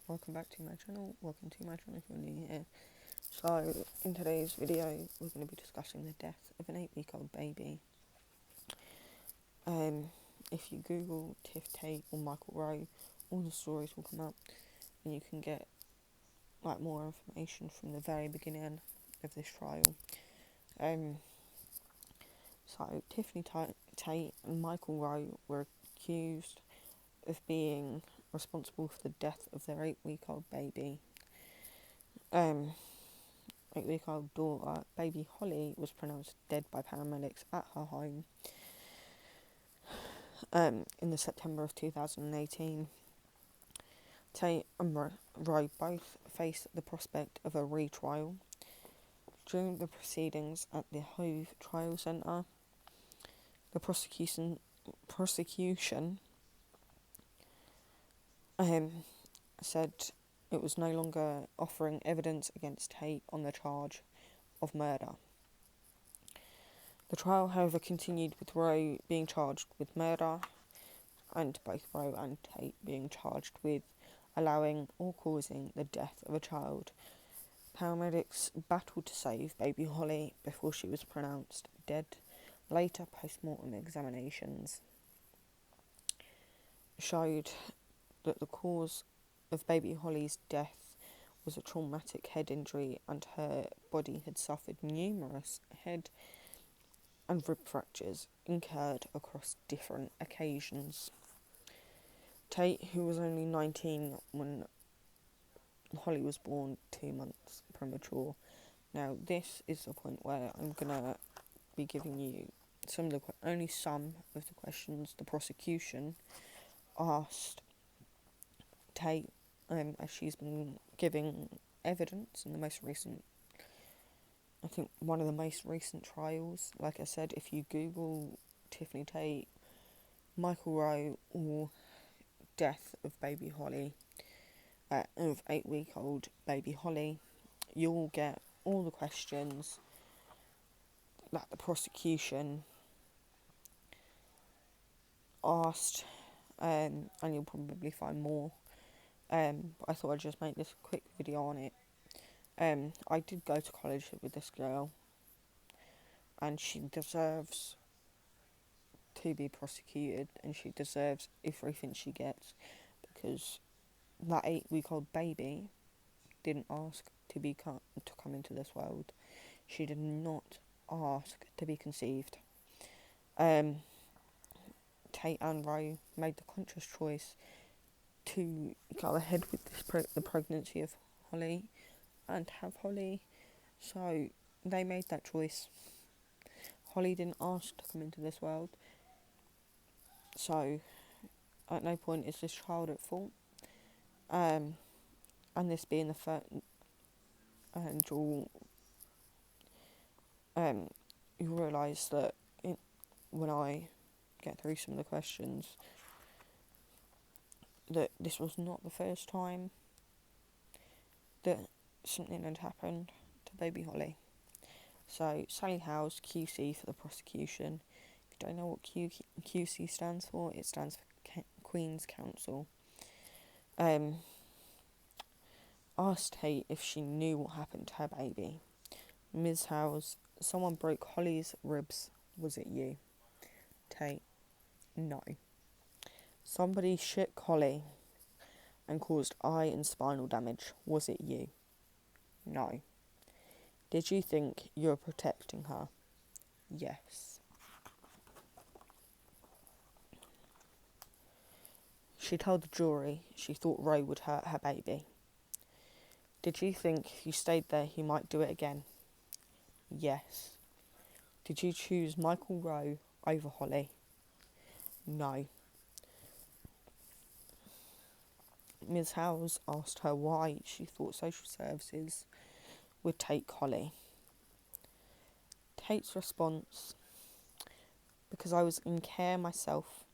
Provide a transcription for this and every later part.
Welcome back to my channel. Welcome to my channel if you're new here. So, in today's video, we're going to be discussing the death of an 8-week-old baby. If you Google Tiff Tate or Michael Rowe, all the stories will come up, and you can get more information from the very beginning of this trial. So Tiffany Tate and Michael Rowe were accused of being responsible for the death of their 8-week-old baby. 8-week-old daughter, baby Holly, was pronounced dead by paramedics at her home in the September of 2018. Tate and Rowe both faced the prospect of a retrial. During the proceedings at the Hove Trial Centre, the prosecution said it was no longer offering evidence against Tate on the charge of murder. The trial, however, continued with Rowe being charged with murder, and both Rowe and Tate being charged with allowing or causing the death of a child. Paramedics battled to save baby Holly before she was pronounced dead. Later post-mortem examinations showed that the cause of baby Holly's death was a traumatic head injury, and her body had suffered numerous head and rib fractures incurred across different occasions. Tate, who was only 19 when Holly was born, 2 months premature. Now, this is the point where I'm gonna be giving you only some of the questions the prosecution asked Tate, as she's been giving evidence in the most recent, I think one of the most recent trials. Like I said, if you Google Tiffany Tate, Michael Rowe, or death of baby Holly, of 8-week-old baby Holly, you'll get all the questions that the prosecution asked, and you'll probably find more. But I thought I'd just make this quick video on it. I did go to college with this girl, and she deserves to be prosecuted, and she deserves everything she gets, because that 8-week-old baby didn't ask to come into this world. She did not ask to be conceived. Tate and Rowe made the conscious choice to go ahead with the pregnancy of Holly and have Holly, so they made that choice. Holly didn't ask to come into this world, so at no point is this child at fault. And this being the first, and you'll realise that when I get through some of the questions, that this was not the first time that something had happened to baby Holly. So, Sally Howes, QC for the prosecution. If you don't know what QC stands for, it stands for Queen's Counsel. Asked Tate if she knew what happened to her baby. Ms. Howes: someone broke Holly's ribs. Was it you? Tate: no. Somebody shook Holly and caused eye and spinal damage. Was it you? No. Did you think you were protecting her? Yes. She told the jury she thought Rowe would hurt her baby. Did you think if you stayed there he might do it again? Yes. Did you choose Michael Rowe over Holly? No. Ms. Howes asked her why she thought social services would take Holly. Tate's response: because I was in care myself.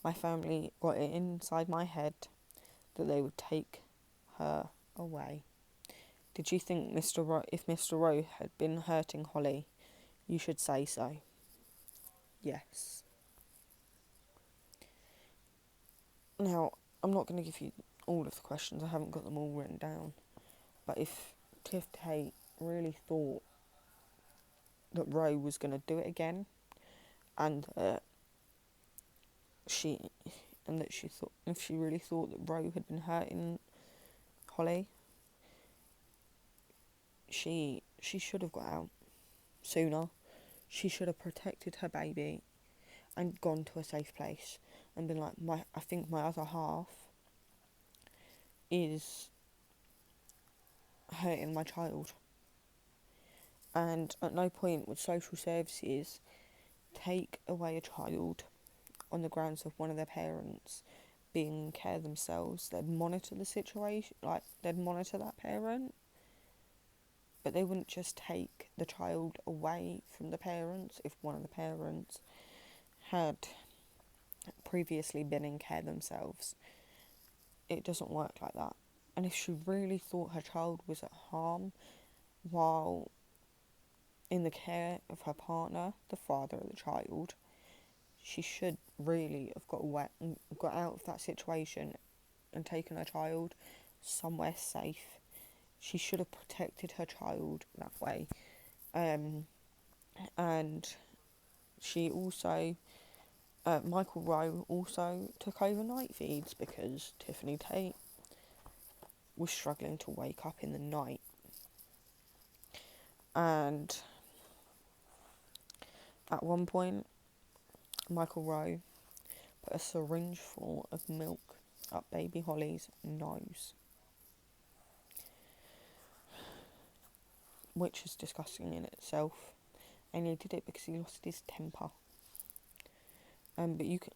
My family got it inside my head that they would take her away. Did you think if Mr. Rowe had been hurting Holly, you should say so? Yes. Now, I'm not going to give you all of the questions. I haven't got them all written down. But if Tiff Tate really thought that Roe was going to do it again, and she thought, if she really thought that Roe had been hurting Holly, she should have got out sooner. She should have protected her baby and gone to a safe place and been like, I think my other half is hurting my child. And at no point would social services take away a child on the grounds of one of their parents being in care themselves. They'd monitor the situation, like they'd monitor that parent, but they wouldn't just take the child away from the parents if one of the parents had previously been in care themselves. It doesn't work like that. And if she really thought her child was at harm while in the care of her partner, the father of the child, she should really have got out of that situation and taken her child somewhere safe. She should have protected her child that way. And she also, Michael Rowe also took over night feeds because Tiffany Tate was struggling to wake up in the night. And at one point, Michael Rowe put a syringe full of milk up baby Holly's nose, which is disgusting in itself. And he did it because he lost his temper. But you can,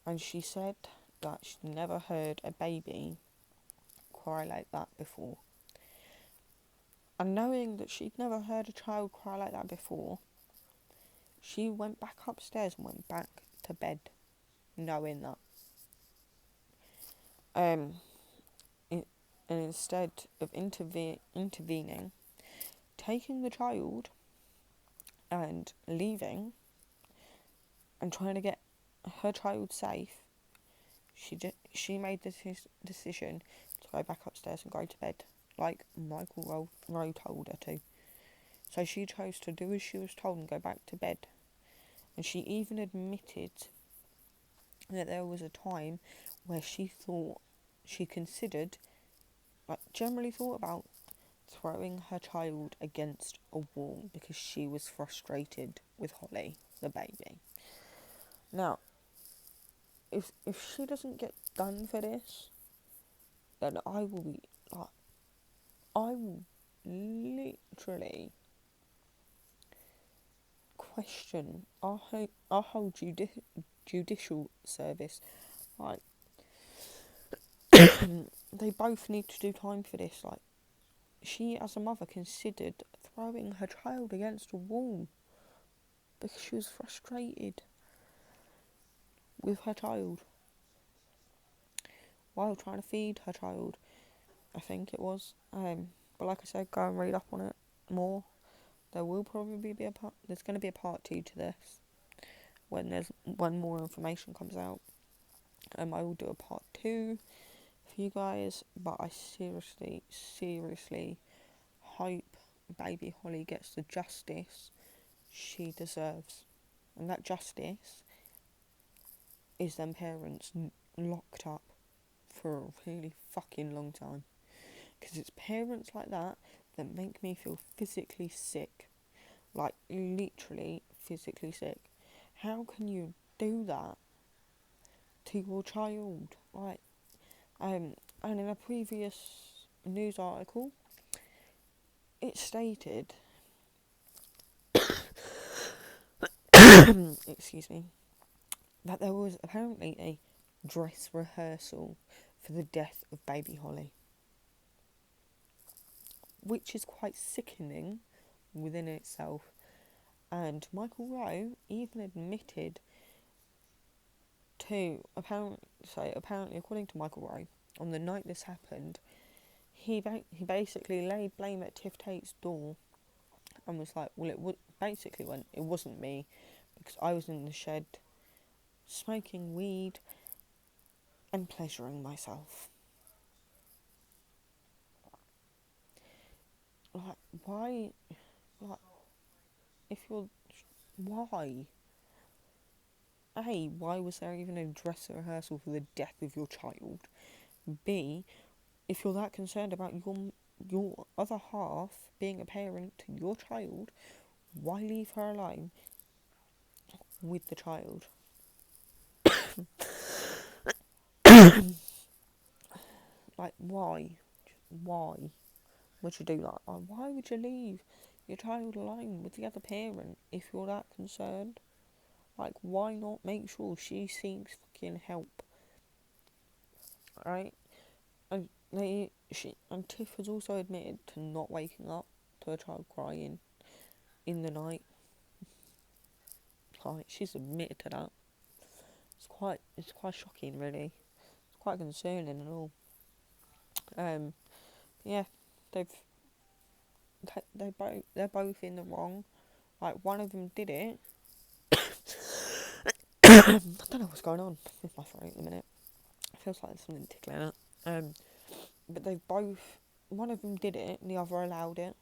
and she said that she'd never heard a baby cry like that before. And knowing that she'd never heard a child cry like that before, she went back upstairs and went back to bed, knowing that. And instead of intervening, taking the child and leaving and trying to get her child safe, she made this decision to go back upstairs and go to bed, like Michael Rowe told her to. So she chose to do as she was told and go back to bed. And she even admitted that there was a time where she considered, like generally thought about throwing her child against a wall because she was frustrated with Holly, the baby. Now, if she doesn't get done for this, then I will literally question our whole judicial service. Like, they both need to do time for this. Like, she as a mother considered throwing her child against a wall because she was frustrated with her child while trying to feed her child, I think it was. But like I said, go and read up on it more. There will probably be there's going to be a part 2 to this when more information comes out. I will do a part 2 for you guys, but I seriously hope baby Holly gets the justice she deserves. And that justice is them parents locked up for a really fucking long time. Because it's parents like that make me feel physically sick. Like, literally physically sick. How can you do that to your child? Like, and in a previous news article, it stated, excuse me, that there was apparently a dress rehearsal for the death of baby Holly, which is quite sickening within itself. And Michael Rowe even admitted to, apparently according to Michael Rowe, on the night this happened, he basically laid blame at Tiff Tate's door and was like, well, it wasn't me because I was in the shed smoking weed and pleasuring myself. Like, why? Like, if you're, why? A, why was there even a dress rehearsal for the death of your child? B, if you're that concerned about your other half being a parent to your child, why leave her alone with the child? Like, why? Why would you do that? Like, why would you leave your child alone with the other parent if you're that concerned? Like, why not make sure she seeks fucking help? Right? And Tiff has also admitted to not waking up to a child crying in the night. Like, she's admitted to that. It's quite shocking, really. It's quite concerning and all. Yeah, they've they're both in the wrong. Like, one of them did it. I don't know what's going on with my throat at the minute. It feels like there's something tickling it. But one of them did it and the other allowed it.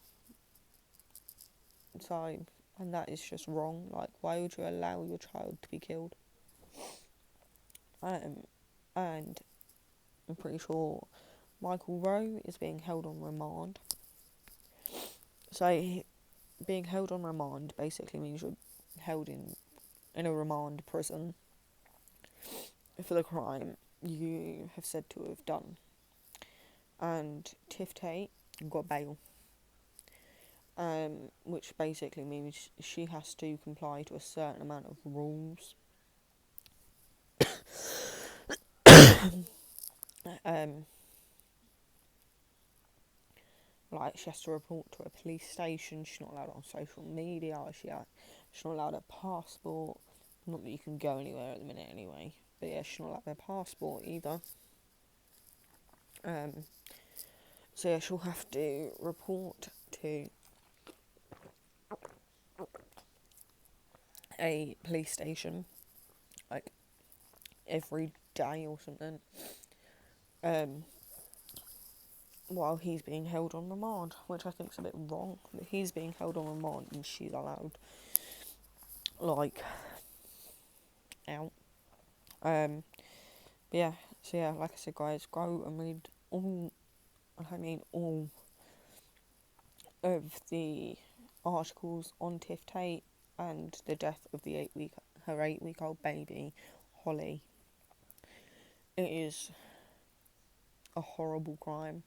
So, and that is just wrong. Like, why would you allow your child to be killed? And I'm pretty sure Michael Rowe is being held on remand. So, being held on remand basically means you're held in a remand prison for the crime you have said to have done. And Tiff Tate got bail, which basically means she has to comply to a certain amount of rules. Like, she has to report to a police station. She's not allowed on social media. She's not allowed a passport. Not that you can go anywhere at the minute anyway. But yeah, she's not allowed a passport either. So yeah, she'll have to report to a police station like every day or something. While he's being held on remand, which I think is a bit wrong. But he's being held on remand and she's allowed, like, out. Yeah, so yeah, like I said, guys, go and read all of the articles on Tiff Tate and the death of her 8-week-old baby, Holly. It is a horrible crime,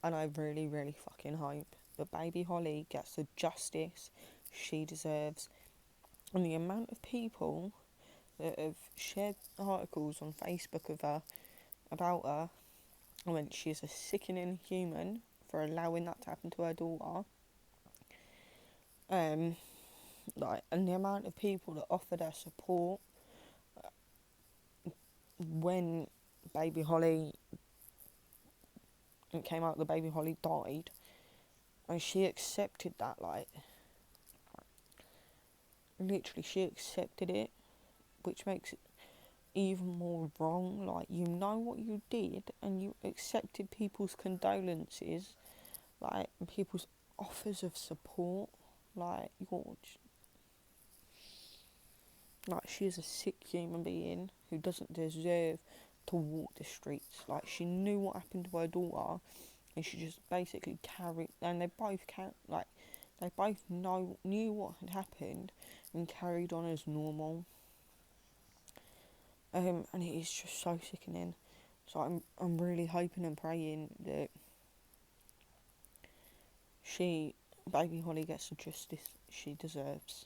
and I really, really fucking hope that baby Holly gets the justice she deserves. And the amount of people that have shared articles on Facebook of her, about her, I mean, she's a sickening human for allowing that to happen to her daughter. And the amount of people that offered her support when baby Holly, it came out that baby Holly died, and she accepted that, like, literally she accepted it, which makes it even more wrong. Like, you know what you did and you accepted people's condolences, like, and people's offers of support. Like, she is a sick human being who doesn't deserve to walk the streets. Like, she knew what happened to her daughter, and she just basically carried. And they both knew what had happened, and carried on as normal. And it is just so sickening. So I'm really hoping and praying that baby Holly gets the justice she deserves.